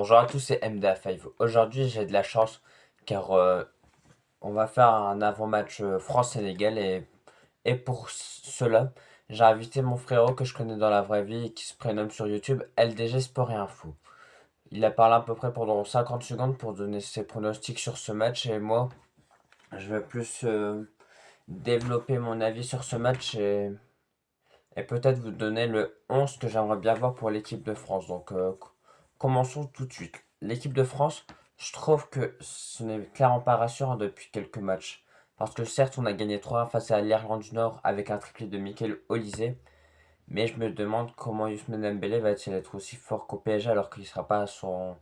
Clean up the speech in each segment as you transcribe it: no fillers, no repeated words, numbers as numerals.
Bonjour à tous, c'est MDA5. Aujourd'hui, j'ai de la chance car on va faire un avant-match France-Sénégal et pour cela, j'ai invité mon frérot que je connais dans la vraie vie et qui se prénomme sur YouTube LDG Sport et Info. Il a parlé à peu près pendant 50 secondes pour donner ses pronostics sur ce match et moi, je vais plus développer mon avis sur ce match et peut-être vous donner le 11 que j'aimerais bien voir pour l'équipe de France. Donc, commençons tout de suite. L'équipe de France, je trouve que ce n'est clairement pas rassurant depuis quelques matchs. Parce que certes, on a gagné 3-1 face à l'Irlande du Nord avec un triplé de Mikel Olise. Mais je me demande comment Ousmane Dembélé va-t-il être aussi fort qu'au PSG alors qu'il ne sera pas à son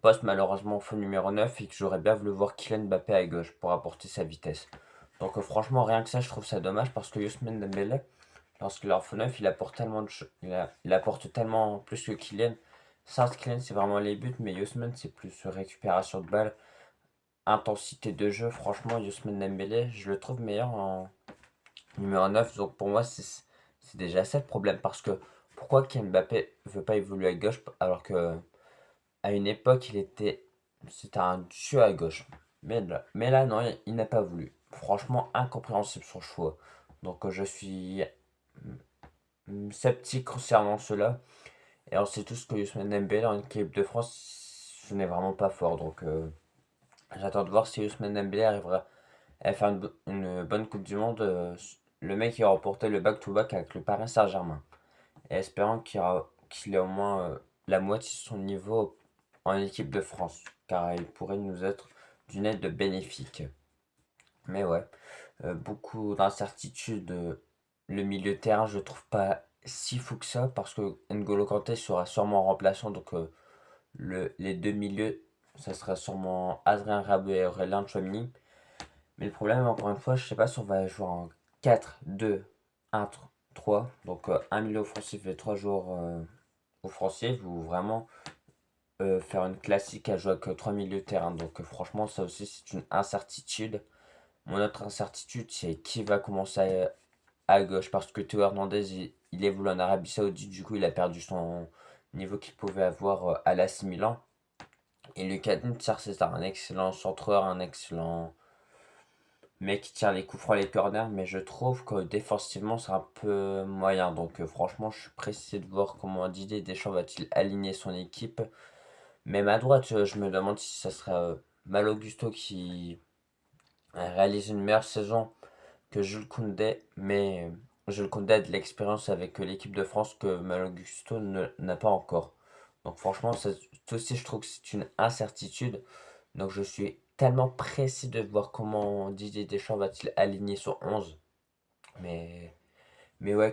poste malheureusement au faux numéro 9 et que j'aurais bien voulu voir Kylian Mbappé à gauche pour apporter sa vitesse. Donc franchement, rien que ça, je trouve ça dommage parce que Ousmane Dembélé, lorsqu'il est en faux neuf, il apporte tellement il apporte tellement plus que Kylian. Certes, Kylian, c'est vraiment les buts, mais Ousmane, c'est plus récupération de balles, intensité de jeu. Franchement, Ousmane Dembélé, je le trouve meilleur en numéro 9. Donc pour moi, c'est déjà ça le problème. Parce que pourquoi Kylian Mbappé veut pas évoluer à gauche alors que à une époque, c'était un dieu à gauche. Mais là non, il n'a pas voulu. Franchement, incompréhensible son choix. Donc je suis sceptique concernant cela. Et on sait tous que Ousmane Dembélé en équipe de France, ce n'est vraiment pas fort. Donc j'attends de voir si Ousmane Dembélé arrivera à faire une bonne Coupe du Monde. Le mec qui a remporté le back-to-back avec le Paris Saint-Germain. Et espérant qu'il ait au moins la moitié de son niveau en équipe de France. Car il pourrait nous être d'une aide bénéfique. Mais ouais, beaucoup d'incertitudes. Le milieu de terrain, je trouve pas si fou que ça parce que N'Golo Kanté sera sûrement remplaçant. Donc les deux milieux, ça sera sûrement Adrien Rabiot et Aurélien Tchouameni. Mais le problème, encore une fois, je sais pas si on va jouer en 4-2-1-3. Donc un milieu offensif et trois joueurs offensifs ou vraiment faire une classique à jouer avec trois milieux de terrain. Donc franchement, ça aussi, c'est une incertitude. Mon autre incertitude, c'est qui va commencer à gauche parce que Théo Hernandez, il évolue en Arabie Saoudite, du coup, il a perdu son niveau qu'il pouvait avoir à l'AC Milan. Et Lucas Digne, c'est un excellent centreur, un excellent mec qui tire les coups francs, les corners, mais je trouve que défensivement, c'est un peu moyen. Donc franchement, je suis pressé de voir comment Didier Deschamps va-t-il aligner son équipe. Même à droite, je me demande si ça sera Mal Augusto qui réalise une meilleure saison que Jules Koundé, mais Jules Koundé a de l'expérience avec l'équipe de France que Mal Augusto n'a pas encore. Donc franchement, ça aussi, je trouve que c'est une incertitude. Donc je suis tellement pressé de voir comment Didier Deschamps va-t-il aligner son 11. Mais, mais ouais,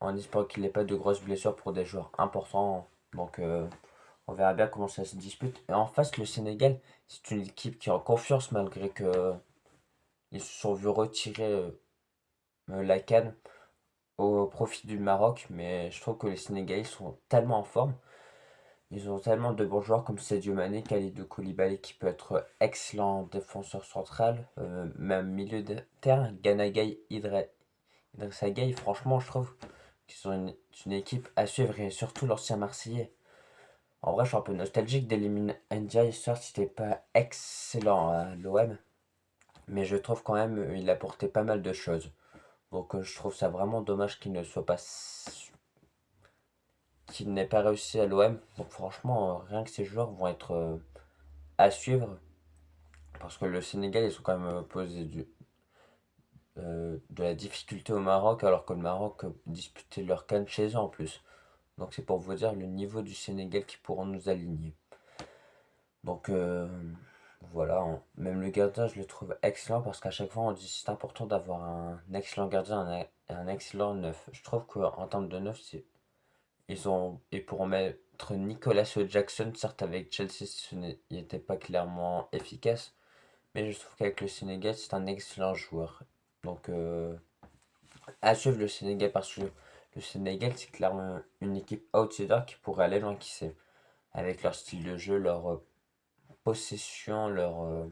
en espérant qu'il n'ait pas de grosses blessures pour des joueurs importants. Donc on verra bien comment ça se dispute. Et en face, le Sénégal, c'est une équipe qui est en confiance malgré que ils se sont vus retirer la CAN au profit du Maroc. Mais je trouve que les Sénégalais sont tellement en forme. Ils ont tellement de bons joueurs comme Sadio Mané, Kalidou Koulibaly qui peut être excellent défenseur central, même milieu de terrain, Gana Gueye, Idrissa Gueye. Franchement, je trouve qu'ils sont une équipe à suivre et surtout l'ancien Marseillais. En vrai, je suis un peu nostalgique d'éliminer Ndiaye. Certes, il n'était pas excellent à l'OM, mais je trouve quand même il apportait pas mal de choses. Donc, je trouve ça vraiment dommage qu'il n'ait pas réussi à l'OM. Donc, franchement, rien que ces joueurs vont être à suivre parce que le Sénégal, ils ont quand même posé de la difficulté au Maroc alors que le Maroc disputait leur CAN chez eux en plus. Donc, c'est pour vous dire le niveau du Sénégal qui pourront nous aligner. Donc, voilà, même le gardien, je le trouve excellent parce qu'à chaque fois, on dit que c'est important d'avoir un excellent gardien et un excellent neuf. Je trouve qu'en termes de neuf, ils pourront mettre Nicolas Jackson, certes avec Chelsea, il n'était pas clairement efficace, mais je trouve qu'avec le Sénégal, c'est un excellent joueur. Donc, à suivre le Sénégal parce que le Sénégal, c'est clairement une équipe outsider qui pourrait aller loin, qui sait, avec leur style de jeu, leur possession, leur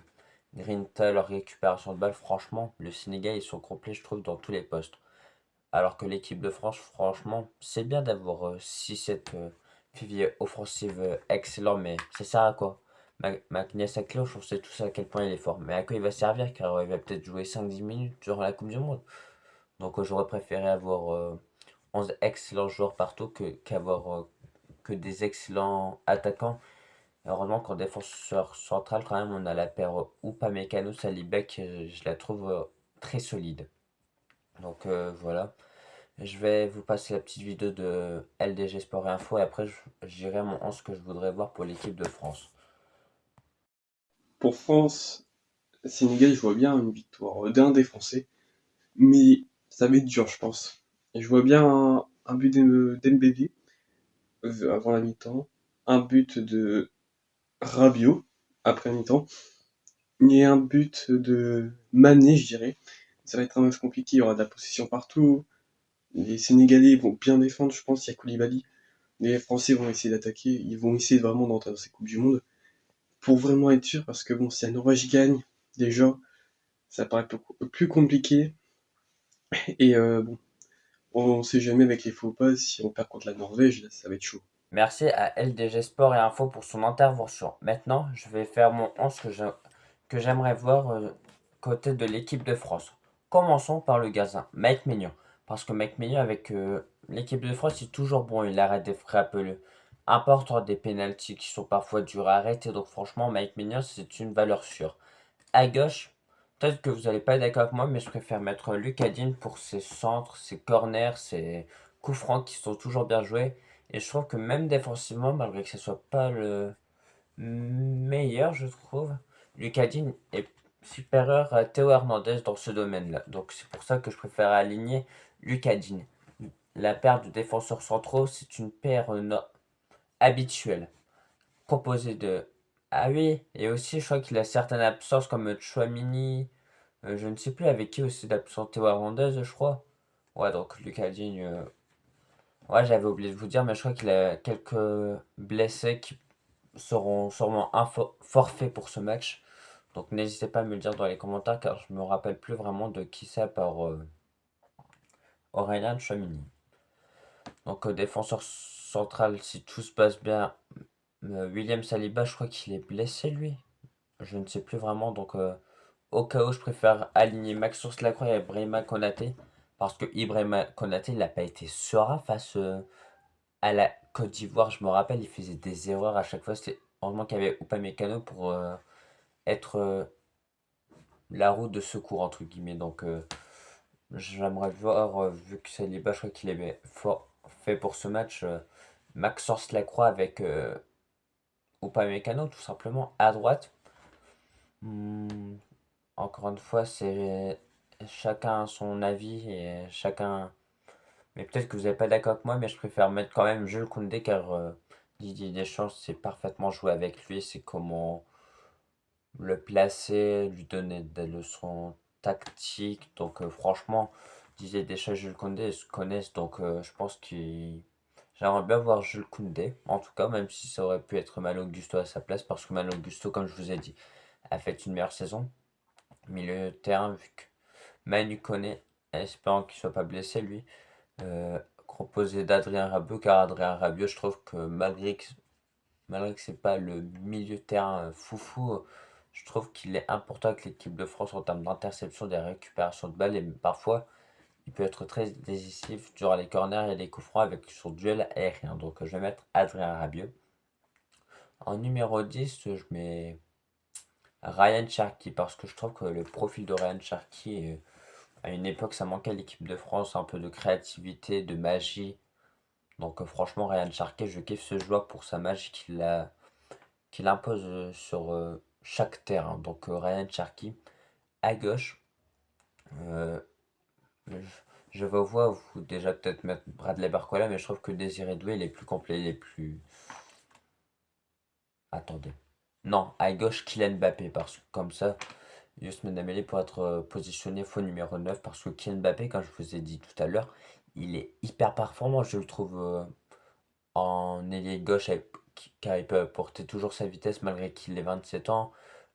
grinta, leur récupération de balles. Franchement, le Sénégal, ils sont complets, je trouve, dans tous les postes. Alors que l'équipe de France, franchement, c'est bien d'avoir 6-7 pilier offensif excellent, mais c'est ça à quoi? Magnus Akloch, on sait tous à quel point il est fort. Mais à quoi il va servir? Car il va peut-être jouer 5-10 minutes durant la Coupe du Monde. Donc j'aurais préféré avoir 11 excellents joueurs partout qu'avoir que des excellents attaquants. Heureusement qu'en défenseur central, quand même, on a la paire Upamecano-Salibek, je la trouve très solide. Donc voilà. Je vais vous passer la petite vidéo de LDG Sport et Info et après j'irai mon 11 que je voudrais voir pour l'équipe de France. Pour France, Sénégal, je vois bien une victoire d'un des Français, mais ça va être dur, je pense. Et je vois bien un but d'Embélé avant la mi-temps, un but de Rabiot après la mi-temps, et un but de Mané, je dirais. Ça va être un match compliqué, il y aura de la possession partout. Les Sénégalais vont bien défendre, je pense, il y a Koulibaly. Les Français vont essayer d'attaquer, ils vont essayer vraiment d'entrer dans ces Coupes du Monde pour vraiment être sûr, parce que bon, si la Norvège gagne, déjà, ça paraît plus compliqué. Et bon, on sait jamais avec les faux pas, si on perd contre la Norvège, là, ça va être chaud. Merci à LDG Sport et Info pour son intervention. Maintenant, je vais faire mon 11 que j'aimerais voir côté de l'équipe de France. Commençons par le gazin, Mike Maignan. Parce que Mike Maignan, avec l'équipe de France, il est toujours bon. Il arrête des frappes importantes, des pénaltys qui sont parfois durs à arrêter. Donc franchement, Mike Maignan, c'est une valeur sûre. À gauche, peut-être que vous n'allez pas être d'accord avec moi, mais je préfère mettre Lucas Digne pour ses centres, ses corners, ses coups francs qui sont toujours bien joués. Et je trouve que même défensivement, malgré que ce soit pas le meilleur, je trouve, Lucas Digne est supérieur à Théo Hernandez dans ce domaine-là. Donc c'est pour ça que je préfère aligner Lucas Digne. La paire de défenseurs centraux, c'est une paire habituelle composé de... Ah oui, et aussi je crois qu'il a certaines absences comme Chouamini, je ne sais plus avec qui aussi d'absence Théo Hernandez, je crois. Ouais, donc Lucas Digne, ouais, j'avais oublié de vous dire, mais je crois qu'il a quelques blessés qui seront sûrement un forfait pour ce match. Donc n'hésitez pas à me le dire dans les commentaires car je me rappelle plus vraiment de qui c'est par Aurélien Chouamini. Donc défenseur central, si tout se passe bien, William Saliba, je crois qu'il est blessé lui. Je ne sais plus vraiment, donc au cas où je préfère aligner Maxence Lacroix et Ibrahima Konaté, parce que Ibrahima Konaté il n'a pas été serein face à la Côte d'Ivoire, je me rappelle, il faisait des erreurs à chaque fois, c'était heureusement qu'il y avait Upamecano pour être la roue de secours entre guillemets, donc j'aimerais voir, vu que Saliba, je crois qu'il est fait pour ce match, Maxence Lacroix avec Upamecano tout simplement à droite. Hmm, Encore une fois, c'est chacun son avis et chacun. Mais peut-être que vous n'êtes pas d'accord avec moi, mais je préfère mettre quand même Jules Koundé car Didier Deschamps sait parfaitement jouer avec lui, c'est comment le placer, lui donner des leçons tactiques. Donc franchement, Didier Deschamps et Jules Koundé ils se connaissent, donc je pense qu'il. J'aimerais bien voir Jules Koundé, en tout cas, même si ça aurait pu être Malo Gusto à sa place, parce que Malo Gusto, comme je vous ai dit, a fait une meilleure saison. Milieu de terrain, vu que Manu connaît, espérant qu'il soit pas blessé lui, composé d'Adrien Rabiot, car Adrien Rabiot, je trouve que malgré que c'est pas le milieu de terrain foufou, je trouve qu'il est important avec l'équipe de France en termes d'interception, des récupérations de balles, et parfois il peut être très décisif durant les corners et les coups francs avec son duel aérien. Donc je vais mettre Adrien Rabiot. En numéro 10, je mets Ryan Cherki parce que je trouve que le profil de Ryan Cherki à une époque, ça manquait à l'équipe de France, un peu de créativité, de magie. Donc franchement, Ryan Cherki, je kiffe ce joueur pour sa magie qu'il impose sur chaque terrain. Donc Ryan Cherki, à gauche, euh, je, je vous vois vous déjà peut-être mettre Bradley Barcola, mais je trouve que Désiré Doué, il est plus complet, il est plus... Attendez. Non, à gauche, Kylian Mbappé, parce que comme ça, Ousmane Dembélé pour être positionné faux numéro 9 parce que Kylian Mbappé, comme je vous ai dit tout à l'heure, il est hyper performant, je le trouve en ailier gauche car il peut apporter toujours sa vitesse malgré qu'il ait 27 ans.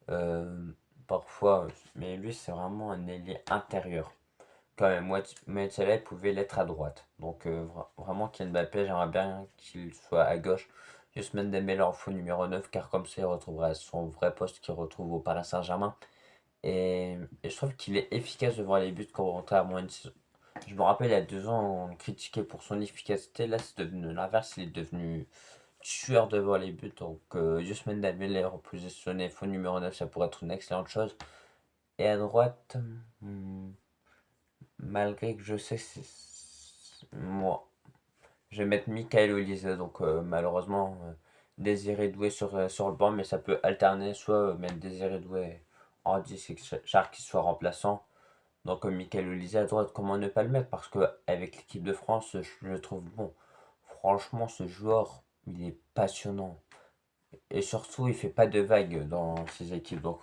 Euh, Parfois, mais lui c'est vraiment un ailier intérieur. quand même, Mohamed Salah pouvait l'être à droite. Donc vraiment, Kylian Mbappé, j'aimerais bien qu'il soit à gauche. Ousmane Dembélé en faux numéro 9, car comme ça, il retrouvera son vrai poste qu'il retrouve au Paris Saint-Germain. Et je trouve qu'il est efficace devant les buts, contrairement à une saison. Je me rappelle, il y a 2 ans, on le critiquait pour son efficacité. Là, c'est devenu l'inverse. Il est devenu tueur devant les buts. Donc, Ousmane Dembélé repositionné faux numéro 9, ça pourrait être une excellente chose. Et à droite, hmm, malgré que je sais que moi, je vais mettre Michael Olise. Donc, malheureusement, Désiré Doué sur le banc, mais ça peut alterner. Soit mettre Désiré Doué en 10 et que Char qui soit remplaçant. Donc, Michael Olise à droite, comment ne pas le mettre? Parce que avec l'équipe de France, je le trouve bon. Franchement, ce joueur, il est passionnant. Et surtout, il fait pas de vagues dans ses équipes. Donc,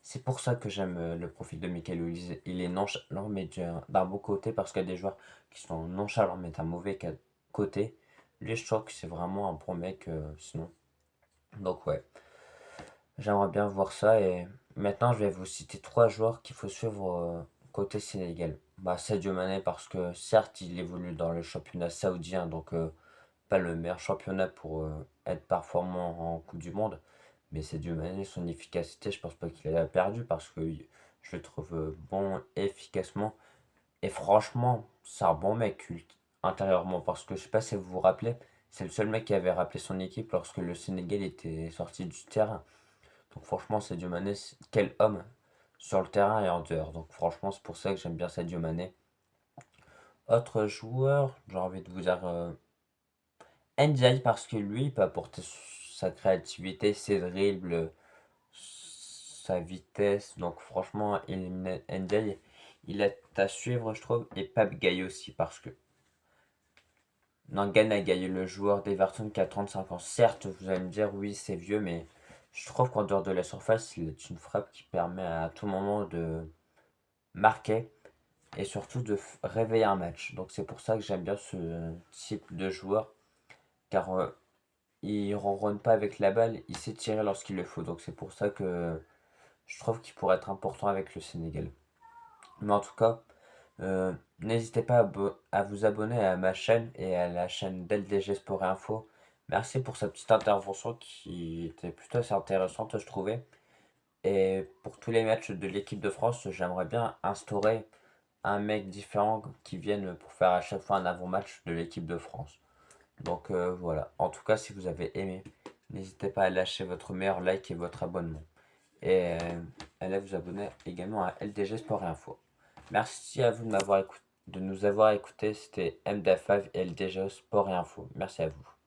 c'est pour ça que j'aime le profil de Michael Olise. Il est nonchalant, mais d'un beau côté, parce qu'il y a des joueurs qui sont nonchalants, mais d'un mauvais côté. Lui, je trouve que c'est vraiment un bon mec, sinon. Donc, ouais, j'aimerais bien voir ça. Et maintenant, je vais vous citer 3 joueurs qu'il faut suivre côté Sénégal. Bah, Sadio Mané, parce que certes, il évolue dans le championnat saoudien, donc pas le meilleur championnat pour être performant en Coupe du Monde. Mais Sadio Mané, son efficacité, je pense pas qu'il a perdu parce que je le trouve bon efficacement. Et franchement, c'est un bon mec intérieurement parce que je sais pas si vous vous rappelez, c'est le seul mec qui avait rappelé son équipe lorsque le Sénégal était sorti du terrain. Donc franchement, Sadio Mané, quel homme sur le terrain et en dehors. Donc franchement, c'est pour ça que j'aime bien Sadio Mané. Autre joueur, j'ai envie de vous dire Ndiaye parce que lui, il peut apporter sa créativité, ses dribbles, sa vitesse. Donc franchement, Ndiaye, il est à suivre, je trouve. Et Pape Gaye aussi parce que Gana Gaye, le joueur d'Everton qui a 35 ans. Certes, vous allez me dire, oui, c'est vieux, mais je trouve qu'en dehors de la surface, il est une frappe qui permet à tout moment de marquer et surtout de réveiller un match. Donc c'est pour ça que j'aime bien ce type de joueur, car il ronronne pas avec la balle, il sait tirer lorsqu'il le faut. Donc c'est pour ça que je trouve qu'il pourrait être important avec le Sénégal. Mais en tout cas, n'hésitez pas à vous abonner à ma chaîne et à la chaîne d'LDG Sport et Info. Merci pour sa petite intervention qui était plutôt assez intéressante, je trouvais. Et pour tous les matchs de l'équipe de France, j'aimerais bien instaurer un mec différent qui vienne pour faire à chaque fois un avant-match de l'équipe de France. Donc voilà. En tout cas, si vous avez aimé, n'hésitez pas à lâcher votre meilleur like et votre abonnement. Et allez vous abonner également à LDG Sport et Info. Merci à vous de nous avoir écouté. C'était MDA5 et LDG Sport et Info. Merci à vous.